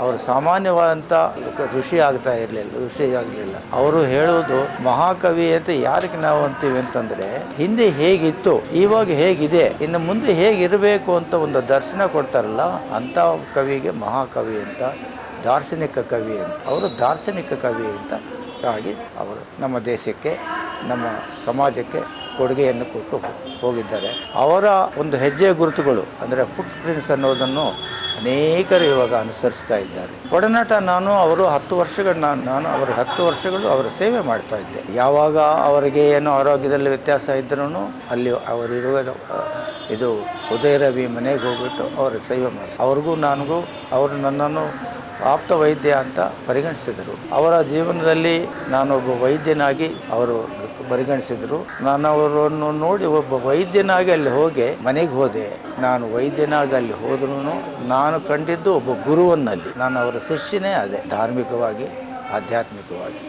ಅವರು ಸಾಮಾನ್ಯವಾದಂಥ ಋಷಿ ಆಗಲಿಲ್ಲ. ಅವರು ಹೇಳೋದು ಮಹಾಕವಿ ಅಂತ ಯಾರಿಗೆ ನಾವು ಅಂತೀವಿ ಅಂತಂದರೆ, ಹಿಂದೆ ಹೇಗಿತ್ತು ಇವಾಗ ಹೇಗಿದೆ ಇನ್ನು ಮುಂದೆ ಹೇಗಿರಬೇಕು ಅಂತ ಒಂದು ದರ್ಶನ ಕೊಡ್ತಾರಲ್ಲ, ಅಂಥ ಕವಿಗೆ ಮಹಾಕವಿ ಅಂತ, ದಾರ್ಶನಿಕ ಕವಿ ಅಂತ. ಅವರು ದಾರ್ಶನಿಕ ಕವಿ ಅಂತ ಆಗಿ ಅವರು ನಮ್ಮ ದೇಶಕ್ಕೆ, ನಮ್ಮ ಸಮಾಜಕ್ಕೆ ಕೊಡುಗೆಯನ್ನು ಕೊಟ್ಟು ಹೋಗಿದ್ದಾರೆ. ಅವರ ಒಂದು ಹೆಜ್ಜೆ ಗುರುತುಗಳು ಅಂದರೆ ಫುಟ್ ಪ್ರಿಂಟ್ಸ್ ಅನ್ನೋದನ್ನು ಅನೇಕರು ಇವಾಗ ಅನುಸರಿಸ್ತಾ ಇದ್ದಾರೆ. ಒಡನಾಟ ಅವರು 10 ವರ್ಷಗಳು ನಾನು ಅವರ 10 ವರ್ಷಗಳು ಅವರ ಸೇವೆ ಮಾಡ್ತಾ ಇದ್ದೆ. ಯಾವಾಗ ಅವರಿಗೆ ಏನೋ ಆರೋಗ್ಯದಲ್ಲಿ ವ್ಯತ್ಯಾಸ ಇದ್ರೂ ಅಲ್ಲಿ ಅವರಿರುವ ಇದು ಉದಯರವಿ ಮನೆಗೆ ಹೋಗ್ಬಿಟ್ಟು ಅವರ ಸೇವೆ ಮಾಡಿ, ಅವ್ರಿಗೂ ನನಗೂ ಅವರು ನನ್ನನ್ನು ಆಪ್ತ ವೈದ್ಯ ಅಂತ ಪರಿಗಣಿಸಿದರು. ಅವರ ಜೀವನದಲ್ಲಿ ನಾನೊಬ್ಬ ವೈದ್ಯನಾಗಿ ಅವರು ಪರಿಗಣಿಸಿದರು. ನಾನು ಅವರನ್ನು ನೋಡಿ ಒಬ್ಬ ವೈದ್ಯನಾಗಿ ಅಲ್ಲಿ ಹೋಗಿ ಮನೆಗೆ ಹೋದೆ. ನಾನು ವೈದ್ಯನಾಗಿ ಅಲ್ಲಿ ಹೋದ್ರೂ ನಾನು ಕಂಡಿದ್ದು ಒಬ್ಬ ಗುರುವನ್ನಲ್ಲಿ. ನಾನು ಅವರ ಶಿಷ್ಯನೇ ಆದೆ, ಧಾರ್ಮಿಕವಾಗಿ, ಆಧ್ಯಾತ್ಮಿಕವಾಗಿ.